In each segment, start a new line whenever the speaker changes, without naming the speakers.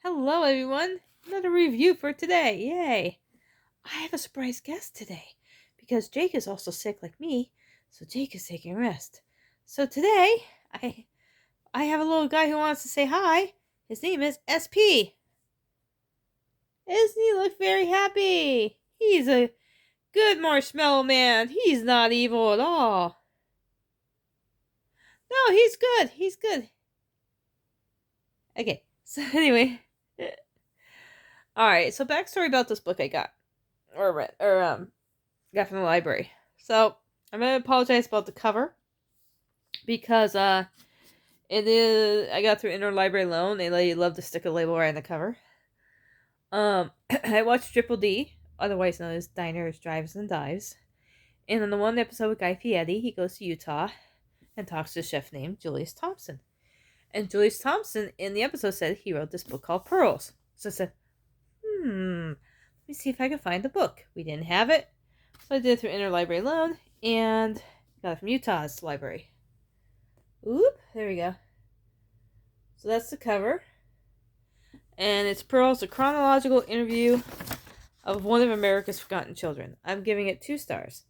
Hello, everyone. Another review for today. Yay. I have a surprise guest today because Jake is also sick like me, so Jake is taking a rest. So today, I have a little guy who wants to say hi. His name is SP. Doesn't he look very happy? He's a good marshmallow man. He's not evil at all. No, he's good. He's good. Okay, so anyway. Alright, so backstory about this book I got. Or read. Got from the library. So I'm gonna apologize about the cover because it is I got through interlibrary loan. They love to stick a label right on the cover. I watched Triple D, otherwise known as Diners, Drives, and Dives, and on the one episode with Guy Fieri, he goes to Utah and talks to a chef named Julius Thompson. And Julius Thompson in the episode said he wrote this book called Pearls. So I said, let me see if I can find the book. We didn't have it. So I did it through interlibrary loan and got it from Utah's library. Oop, there we go. So that's the cover. And it's Pearls, a chronological interview of one of America's forgotten children. I'm giving it 2 stars.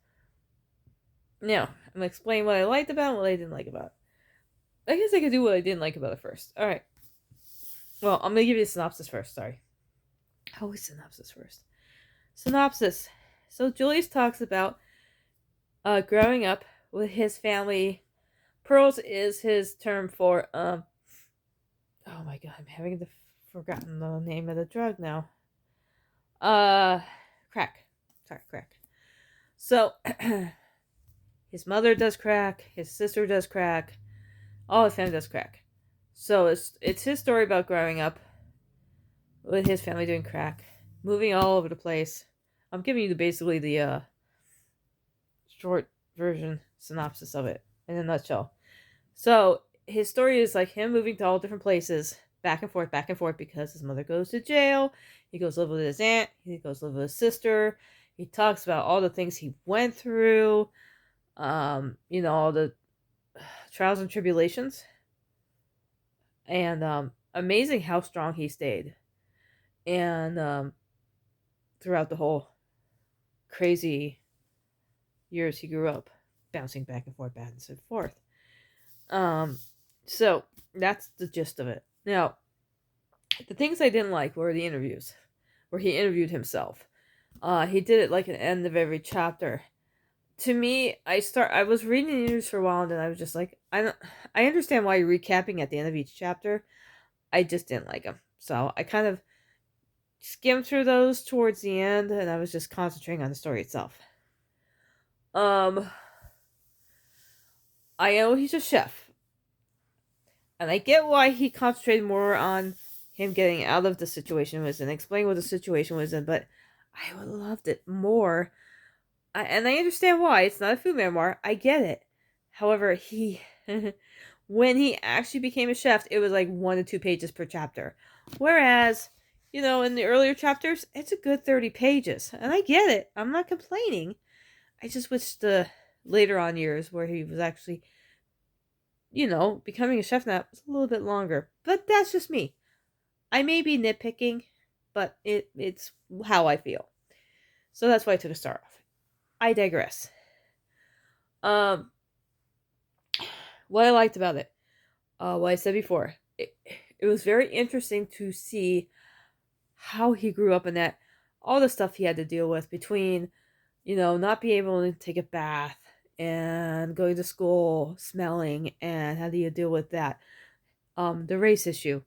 Now, I'm going to explain what I liked about it and what I didn't like about it. I guess I could do what I didn't like about it first. Alright. Well, I'm going to give you a synopsis first, sorry. Always synopsis first. Synopsis. So Julius talks about growing up with his family. Pearls is his term for oh my god, I'm having forgotten the name of the drug now. Crack. Sorry, crack. So his mother does crack, his sister does crack, all his family does crack. So it's his story about growing up with his family doing crack, moving all over the place. I'm giving you basically the short version synopsis of it in a nutshell. So his story is like him moving to all different places, back and forth, because his mother goes to jail. He goes live with his aunt. He goes live with his sister. He talks about all the things he went through, all the trials and tribulations, and amazing how strong he stayed, and throughout the whole crazy years he grew up, bouncing back and forth. So that's the gist of it. Now, the things I didn't like were the interviews, where he interviewed himself. He did it like at the end of every chapter. To me, I was reading the interviews for a while, and then I was just like, I understand why you're recapping at the end of each chapter. I just didn't like them, so I kind of skimmed through those towards the end, and I was just concentrating on the story itself. I know he's a chef, and I get why he concentrated more on him getting out of the situation was and explaining what the situation was in, but I would have loved it more. And I understand why. It's not a food memoir. I get it. However, when he actually became a chef, it was like 1 to 2 pages per chapter. Whereas, in the earlier chapters, it's a good 30 pages. And I get it. I'm not complaining. I just wish the later on years where he was actually, becoming a chef now was a little bit longer. But that's just me. I may be nitpicking, but it's how I feel. So that's why I took a star off. I digress. What I liked about it, what I said before, it was very interesting to see how he grew up and that all the stuff he had to deal with between, not being able to take a bath and going to school smelling and how do you deal with that. The race issue,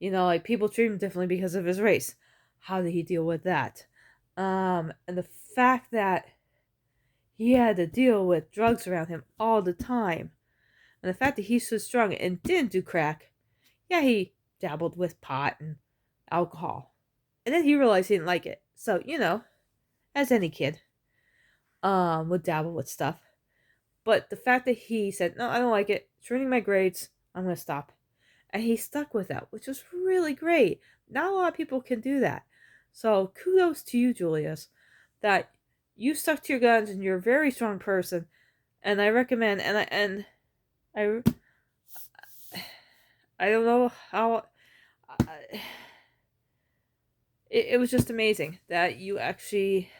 like people treat him differently because of his race. How did he deal with that? And the fact that he had to deal with drugs around him all the time. And the fact that he's so strong and didn't do crack. Yeah, he dabbled with pot and alcohol. And then he realized he didn't like it. So, as any kid, would dabble with stuff. But the fact that he said, no, I don't like it. It's ruining my grades. I'm going to stop. And he stuck with that, which was really great. Not a lot of people can do that. So kudos to you, Julius, that you stuck to your guns and you're a very strong person. And I recommend, and I don't know how, it was just amazing that you actually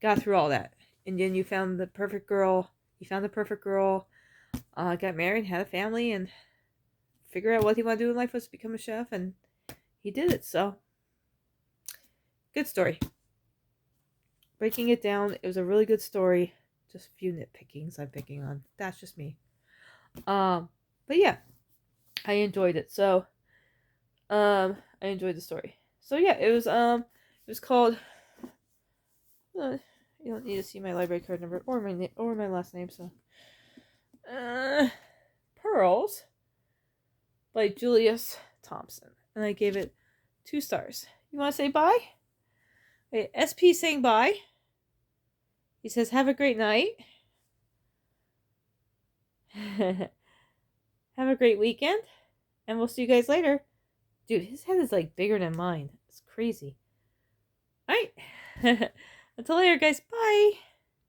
got through all that. And then you found the perfect girl. You found the perfect girl, got married, had a family, and figured out what he wanted to do in life was to become a chef, and he did it. So, good story. Breaking it down, it was a really good story. Just a few nitpickings I'm picking on. That's just me. But yeah, I enjoyed it. So, I enjoyed the story. So yeah, it was called. You don't need to see my library card number or my last name. So, Pearls by Julius Thompson, and I gave it 2 stars. You want to say bye? Wait, SP saying bye. He says, "Have a great night. Have a great weekend, and we'll see you guys later." Dude, his head is like bigger than mine. It's crazy. All right. Until later, guys. Bye.